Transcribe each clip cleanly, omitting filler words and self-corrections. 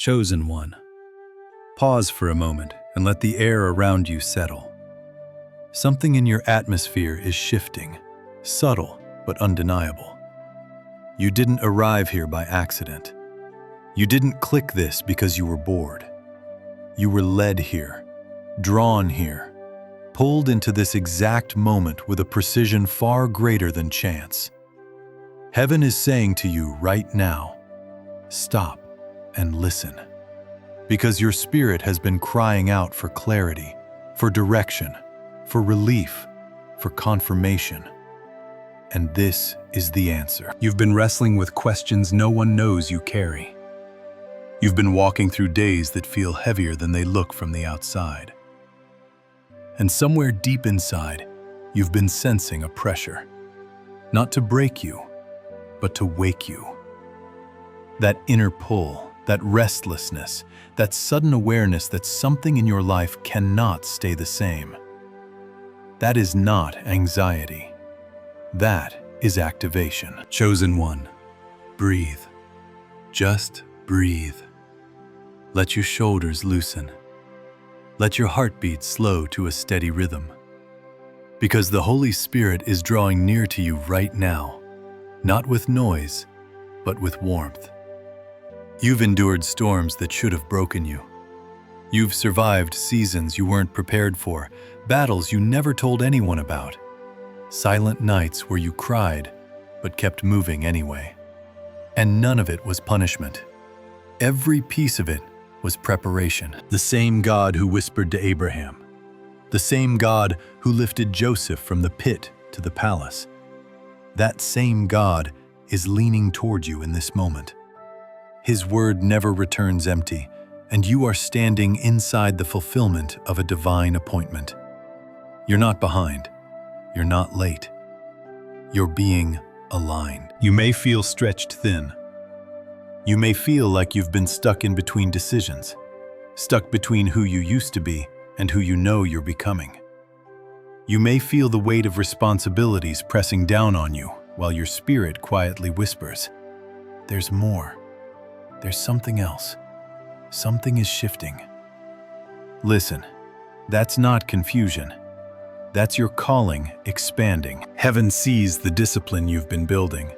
Chosen one. Pause for a moment and let the air around you settle. Something in your atmosphere is shifting, subtle but undeniable. You didn't arrive here by accident. You didn't click this because you were bored. You were led here, drawn here, pulled into this exact moment with a precision far greater than chance. Heaven is saying to you right now, stop and listen. Because your spirit has been crying out for clarity, for direction, for relief, for confirmation. And this is the answer. You've been wrestling with questions no one knows you carry. You've been walking through days that feel heavier than they look from the outside. And somewhere deep inside, you've been sensing a pressure. Not to break you, but to wake you. That inner pull, that restlessness, that sudden awareness that something in your life cannot stay the same. That is not anxiety. That is activation. Chosen one, breathe. Just breathe. Let your shoulders loosen. Let your heartbeat slow to a steady rhythm. Because the Holy Spirit is drawing near to you right now, not with noise, but with warmth. You've endured storms that should have broken you. You've survived seasons you weren't prepared for, battles you never told anyone about, silent nights where you cried but kept moving anyway. And none of it was punishment. Every piece of it was preparation. The same God who whispered to Abraham, the same God who lifted Joseph from the pit to the palace, that same God is leaning toward you in this moment. His word never returns empty, and you are standing inside the fulfillment of a divine appointment. You're not behind. You're not late. You're being aligned. You may feel stretched thin. You may feel like you've been stuck in between decisions, stuck between who you used to be and who you know you're becoming. You may feel the weight of responsibilities pressing down on you while your spirit quietly whispers, "There's more. There's something else. Something is shifting." Listen, that's not confusion. That's your calling expanding. Heaven sees the discipline you've been building,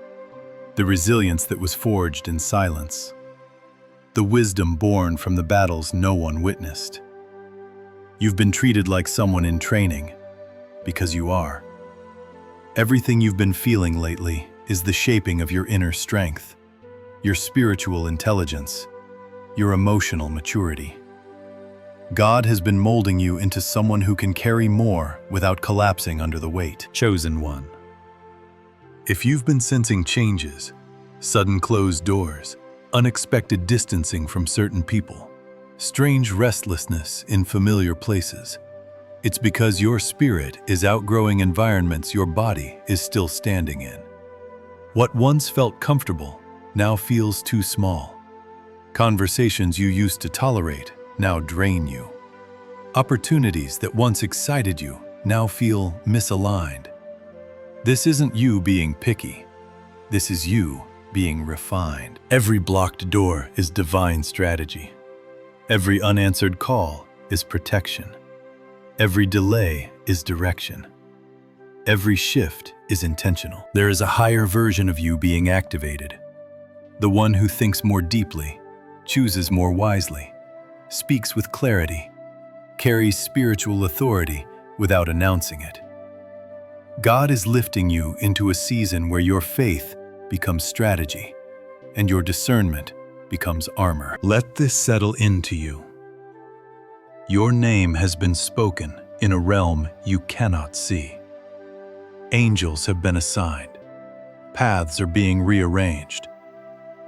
the resilience that was forged in silence, the wisdom born from the battles no one witnessed. You've been treated like someone in training, because you are. Everything you've been feeling lately is the shaping of your inner strength, your spiritual intelligence, your emotional maturity. God has been molding you into someone who can carry more without collapsing under the weight. Chosen one. If you've been sensing changes, sudden closed doors, unexpected distancing from certain people, strange restlessness in familiar places, it's because your spirit is outgrowing environments your body is still standing in. What once felt comfortable now feels too small. Conversations you used to tolerate now drain you. Opportunities that once excited you now feel misaligned. This isn't you being picky. This is you being refined. Every blocked door is divine strategy. Every unanswered call is protection. Every delay is direction. Every shift is intentional. There is a higher version of you being activated. The one who thinks more deeply, chooses more wisely, speaks with clarity, carries spiritual authority without announcing it. God is lifting you into a season where your faith becomes strategy and your discernment becomes armor. Let this settle into you. Your name has been spoken in a realm you cannot see. Angels have been assigned. Paths are being rearranged.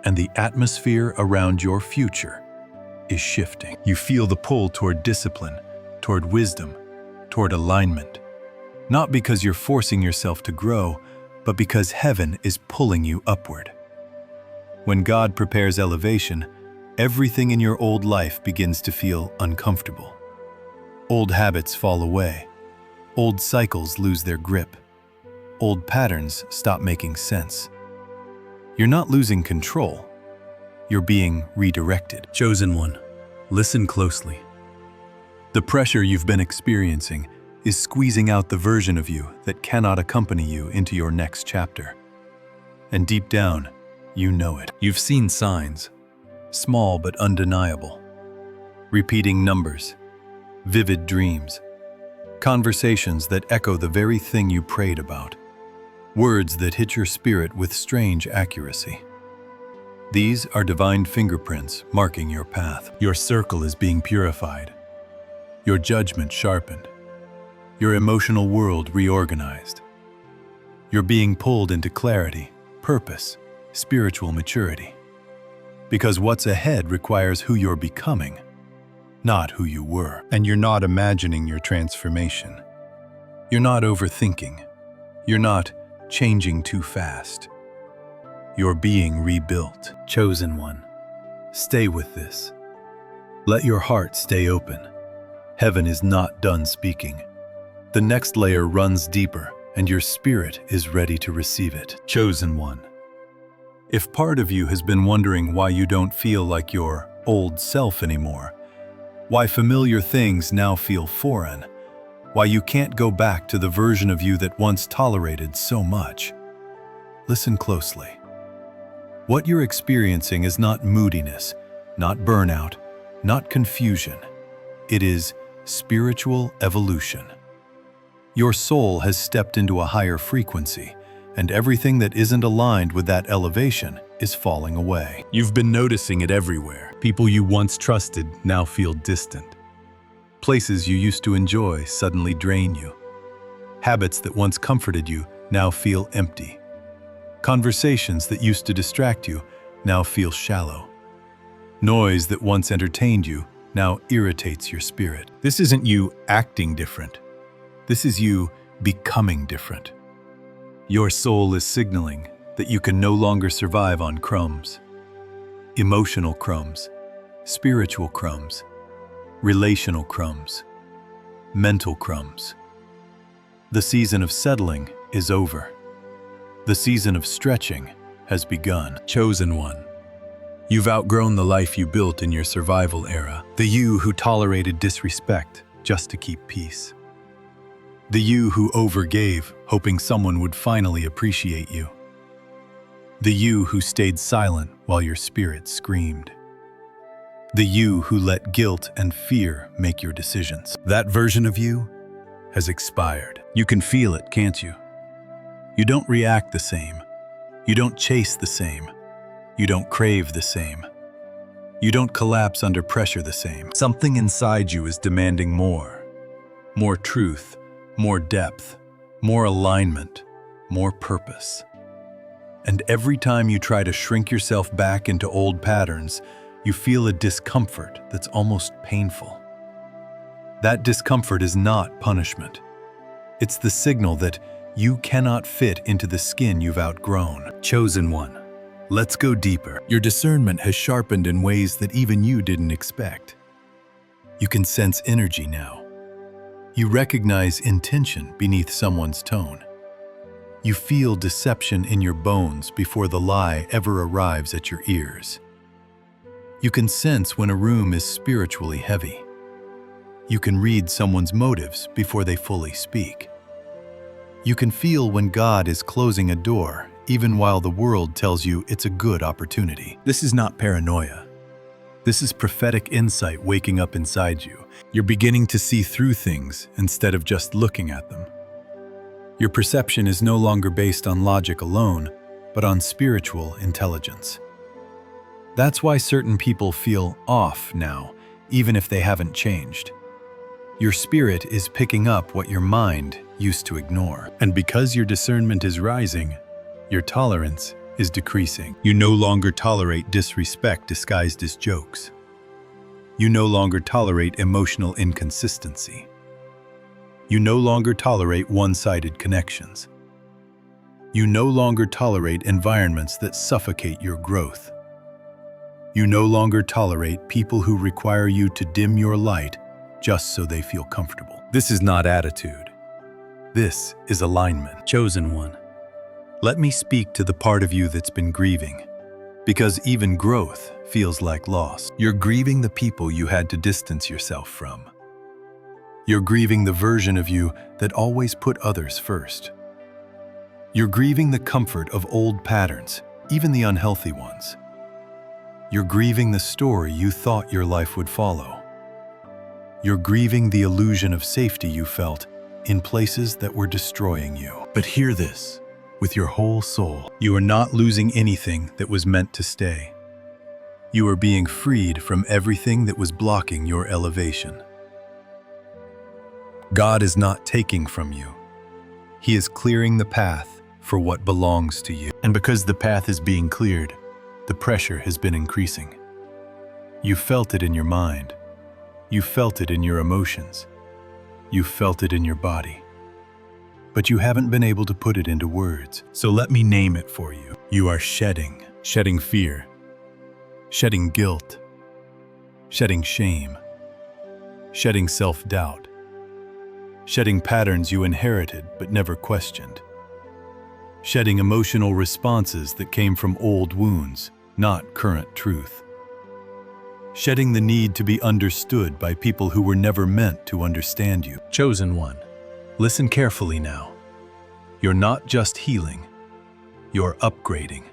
And the atmosphere around your future is shifting. You feel the pull toward discipline, toward wisdom, toward alignment. Not because you're forcing yourself to grow, but because heaven is pulling you upward. When God prepares elevation, everything in your old life begins to feel uncomfortable. Old habits fall away. Old cycles lose their grip. Old patterns stop making sense. You're not losing control. you're being redirected. Chosen one, listen closely. The pressure you've been experiencing is squeezing out the version of you that cannot accompany you into your next chapter. And deep down, you know it. You've seen signs, small but undeniable. Repeating numbers, vivid dreams, conversations that echo the very thing you prayed about, words that hit your spirit with strange accuracy. These are divine fingerprints marking your path. Your circle is being purified, your judgment sharpened, your emotional world reorganized. You're being pulled into clarity, purpose, spiritual maturity. Because what's ahead requires who you're becoming, not who you were. And you're not imagining your transformation. You're not overthinking. You're not changing too fast. You're being rebuilt. Chosen one, stay with this. Let your heart stay open. Heaven is not done speaking. The next layer runs deeper, and your spirit is ready to receive it. Chosen one, if part of you has been wondering why you don't feel like your old self anymore, why familiar things now feel foreign, why you can't go back to the version of you that once tolerated so much, listen closely. What you're experiencing is not moodiness, not burnout, not confusion. It is spiritual evolution. Your soul has stepped into a higher frequency, and everything that isn't aligned with that elevation is falling away. You've been noticing it everywhere. People you once trusted now feel distant. Places you used to enjoy suddenly drain you. Habits that once comforted you now feel empty. Conversations that used to distract you now feel shallow. Noise that once entertained you now irritates your spirit. This isn't you acting different. This is you becoming different. Your soul is signaling that you can no longer survive on crumbs. Emotional crumbs, spiritual crumbs, relational crumbs, mental crumbs. The season of settling is over. The season of stretching has begun. Chosen one, you've outgrown the life you built in your survival era, the you who tolerated disrespect just to keep peace. The you who overgave, hoping someone would finally appreciate you. The you who stayed silent while your spirit screamed. The you who let guilt and fear make your decisions. That version of you has expired. You can feel it, can't you? You don't react the same. You don't chase the same. You don't crave the same. You don't collapse under pressure the same. Something inside you is demanding more. More truth, more depth, more alignment, more purpose. And every time you try to shrink yourself back into old patterns, you feel a discomfort that's almost painful. That discomfort is not punishment. It's the signal that you cannot fit into the skin you've outgrown. Chosen one, let's go deeper. Your discernment has sharpened in ways that even you didn't expect. You can sense energy now. You recognize intention beneath someone's tone. You feel deception in your bones before the lie ever arrives at your ears. You can sense when a room is spiritually heavy. You can read someone's motives before they fully speak. You can feel when God is closing a door, even while the world tells you it's a good opportunity. This is not paranoia. This is prophetic insight waking up inside you. You're beginning to see through things instead of just looking at them. Your perception is no longer based on logic alone, but on spiritual intelligence. That's why certain people feel off now, even if they haven't changed. Your spirit is picking up what your mind used to ignore. And because your discernment is rising, your tolerance is decreasing. You no longer tolerate disrespect disguised as jokes. You no longer tolerate emotional inconsistency. You no longer tolerate one-sided connections. You no longer tolerate environments that suffocate your growth. You no longer tolerate people who require you to dim your light just so they feel comfortable. This is not attitude. This is alignment. Chosen one, let me speak to the part of you that's been grieving. Because even growth feels like loss. You're grieving the people you had to distance yourself from. You're grieving the version of you that always put others first. You're grieving the comfort of old patterns, even the unhealthy ones. You're grieving the story you thought your life would follow. You're grieving the illusion of safety you felt in places that were destroying you. But hear this, with your whole soul, you are not losing anything that was meant to stay. You are being freed from everything that was blocking your elevation. God is not taking from you. He is clearing the path for what belongs to you. And because the path is being cleared, the pressure has been increasing. You felt it in your mind. You felt it in your emotions. You felt it in your body. But you haven't been able to put it into words. So let me name it for you. You are shedding fear, shedding guilt, shedding shame, shedding self-doubt, shedding patterns you inherited but never questioned, shedding emotional responses that came from old wounds, not current truth, shedding the need to be understood by people who were never meant to understand you. Chosen one, listen carefully now. You're not just healing, you're upgrading.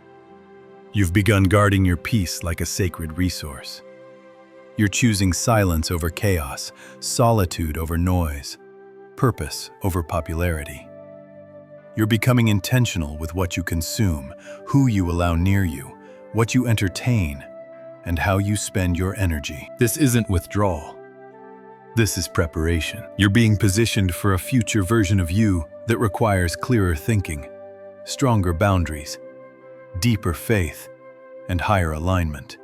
You've begun guarding your peace like a sacred resource. You're choosing silence over chaos, solitude over noise, purpose over popularity. You're becoming intentional with what you consume, who you allow near you, what you entertain, and how you spend your energy. This isn't withdrawal. This is preparation. You're being positioned for a future version of you that requires clearer thinking, stronger boundaries, deeper faith, and higher alignment.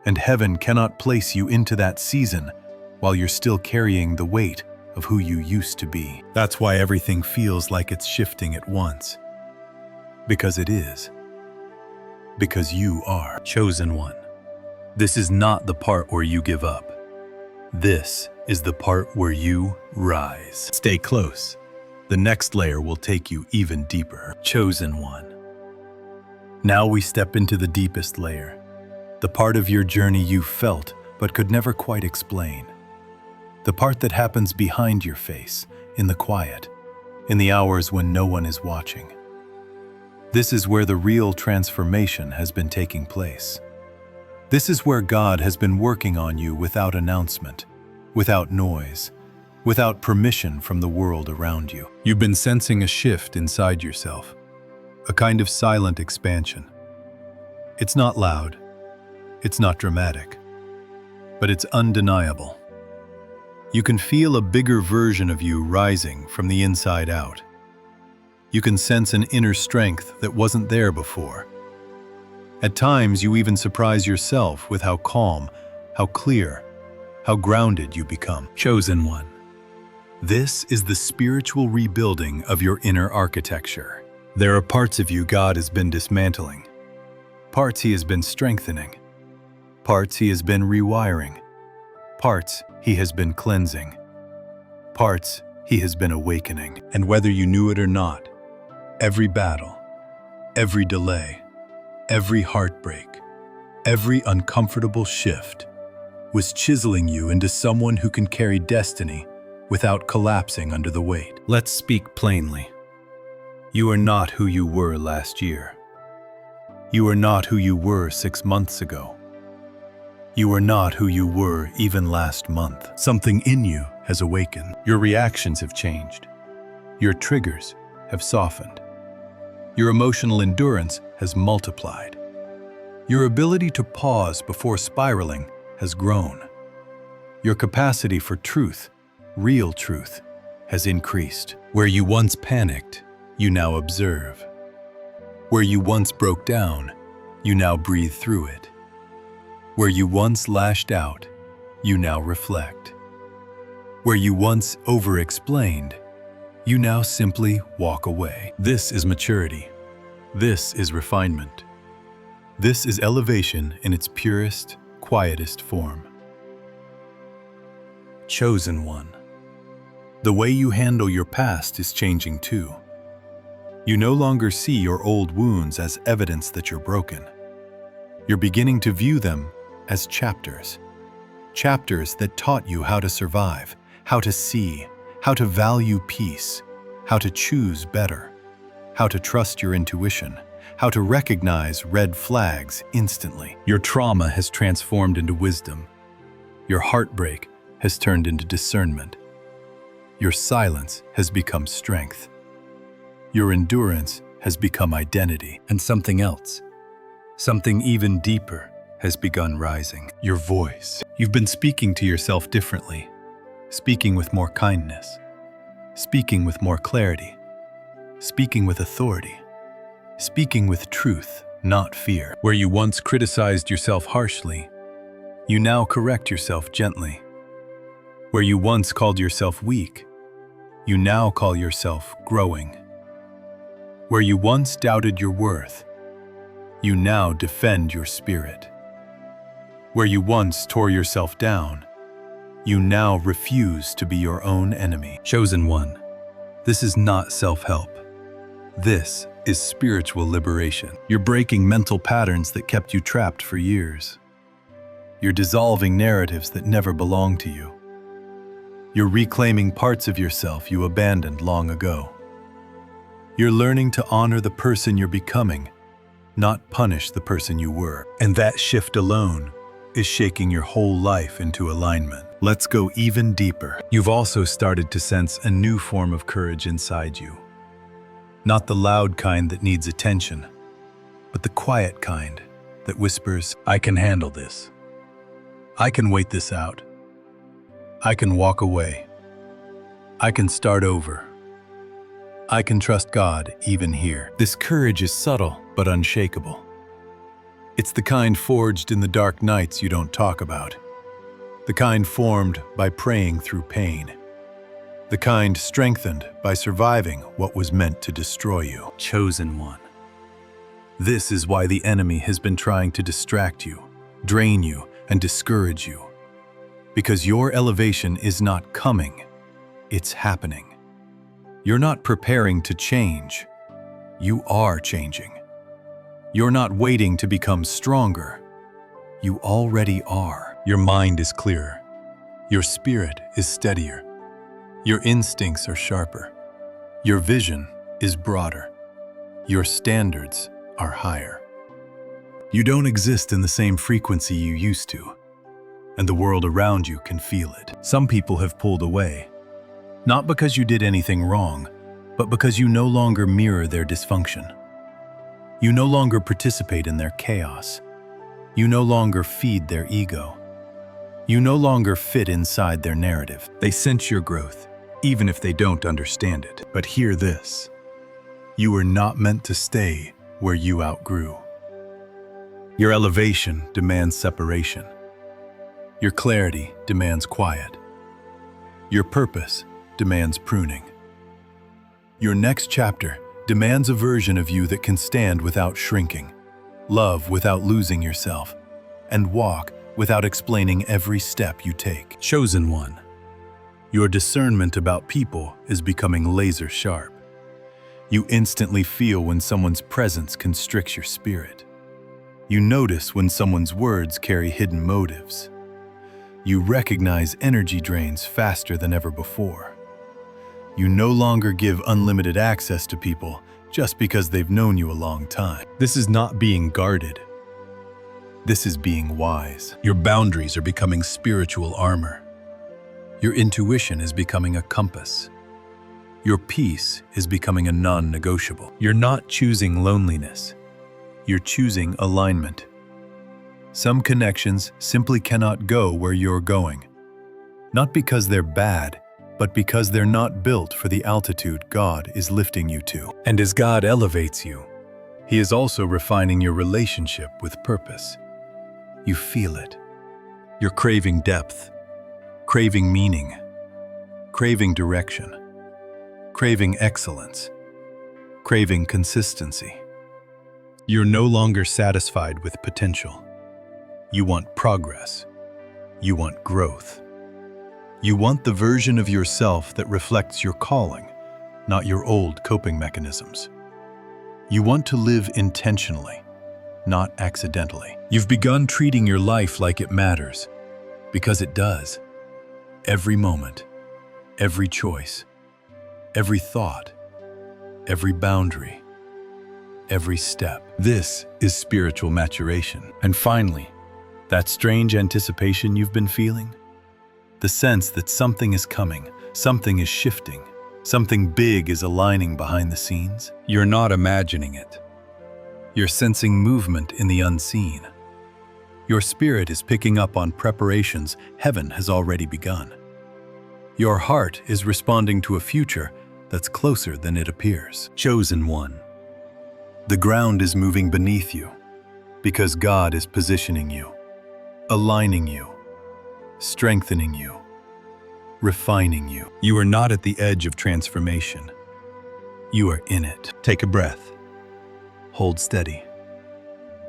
And heaven cannot place you into that season while you're still carrying the weight of who you used to be. That's why everything feels like it's shifting at once. Because it is. Because you are chosen one. This is not the part where you give up. This is the part where you rise. Stay close. The next layer will take you even deeper. Chosen one. Now we step into the deepest layer, the part of your journey you felt but could never quite explain. The part that happens behind your face, in the quiet, in the hours when no one is watching. This is where the real transformation has been taking place. This is where God has been working on you without announcement, without noise, without permission from the world around you. You've been sensing a shift inside yourself, a kind of silent expansion. It's not loud, it's not dramatic, but it's undeniable. You can feel a bigger version of you rising from the inside out. You can sense an inner strength that wasn't there before. At times, you even surprise yourself with how calm, how clear, how grounded you become. Chosen one. This is the spiritual rebuilding of your inner architecture. There are parts of you God has been dismantling, parts He has been strengthening, parts He has been rewiring, parts He has been cleansing, parts He has been awakening. And whether you knew it or not, every battle, every delay, every heartbreak, every uncomfortable shift was chiseling you into someone who can carry destiny without collapsing under the weight. Let's speak plainly. You are not who you were last year. You are not who you were 6 months ago. You are not who you were even last month. Something in you has awakened. Your reactions have changed. Your triggers have softened. Your emotional endurance has multiplied. Your ability to pause before spiraling has grown. Your capacity for truth, real truth, has increased. Where you once panicked, you now observe. Where you once broke down, you now breathe through it. Where you once lashed out, you now reflect. Where you once over-explained, you now simply walk away. This is maturity. This is refinement. This is elevation in its purest, quietest form. Chosen one. The way you handle your past is changing too. You no longer see your old wounds as evidence that you're broken. You're beginning to view them as chapters. Chapters that taught you how to survive, how to see, how to value peace, how to choose better, how to trust your intuition, how to recognize red flags instantly. Your trauma has transformed into wisdom. Your heartbreak has turned into discernment. Your silence has become strength. Your endurance has become identity. And something else, something even deeper, has begun rising. Your voice. You've been speaking to yourself differently, speaking with more kindness, speaking with more clarity, speaking with authority, speaking with truth, not fear. Where you once criticized yourself harshly, you now correct yourself gently. Where you once called yourself weak, you now call yourself growing. Where you once doubted your worth, you now defend your spirit. Where you once tore yourself down, you now refuse to be your own enemy. Chosen one, this is not self-help. This is spiritual liberation. You're breaking mental patterns that kept you trapped for years. You're dissolving narratives that never belonged to you. You're reclaiming parts of yourself you abandoned long ago. You're learning to honor the person you're becoming, not punish the person you were. And that shift alone is shaking your whole life into alignment. Let's go even deeper. You've also started to sense a new form of courage inside you. Not the loud kind that needs attention, but the quiet kind that whispers, "I can handle this. I can wait this out. I can walk away. I can start over. I can trust God even here." This courage is subtle but unshakable. It's the kind forged in the dark nights you don't talk about. The kind formed by praying through pain. The kind strengthened by surviving what was meant to destroy you. Chosen one. This is why the enemy has been trying to distract you, drain you, and discourage you. Because your elevation is not coming, it's happening. You're not preparing to change. You are changing. You're not waiting to become stronger. You already are. Your mind is clearer. Your spirit is steadier. Your instincts are sharper. Your vision is broader. Your standards are higher. You don't exist in the same frequency you used to, and the world around you can feel it. Some people have pulled away, not because you did anything wrong, but because you no longer mirror their dysfunction. You no longer participate in their chaos. You no longer feed their ego. You no longer fit inside their narrative. They sense your growth, even if they don't understand it. But hear this: you were not meant to stay where you outgrew. Your elevation demands separation. Your clarity demands quiet. Your purpose demands pruning. Your next chapter demands a version of you that can stand without shrinking, love without losing yourself, and walk without explaining every step you take. Chosen one. Your discernment about people is becoming laser sharp. You instantly feel when someone's presence constricts your spirit. You notice when someone's words carry hidden motives. You recognize energy drains faster than ever before. You no longer give unlimited access to people just because they've known you a long time. This is not being guarded. This is being wise. Your boundaries are becoming spiritual armor. Your intuition is becoming a compass. Your peace is becoming a non-negotiable. You're not choosing loneliness. You're choosing alignment. Some connections simply cannot go where you're going. Not because they're bad, but because they're not built for the altitude God is lifting you to. And as God elevates you, He is also refining your relationship with purpose. You feel it. You're craving depth, craving meaning, craving direction, craving excellence, craving consistency. You're no longer satisfied with potential. You want progress. You want growth. You want the version of yourself that reflects your calling, not your old coping mechanisms. You want to live intentionally, not accidentally. You've begun treating your life like it matters, because it does. Every moment, every choice, every thought, every boundary, every step. This is spiritual maturation. And finally, that strange anticipation you've been feeling? The sense that something is coming, something is shifting, something big is aligning behind the scenes. You're not imagining it. You're sensing movement in the unseen. Your spirit is picking up on preparations heaven has already begun. Your heart is responding to a future that's closer than it appears. Chosen one. The ground is moving beneath you because God is positioning you, aligning you, strengthening you, refining you. You are not at the edge of transformation. You are in it. Take a breath. Hold steady.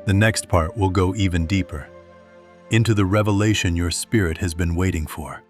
The next part will go even deeper, into the revelation your spirit has been waiting for.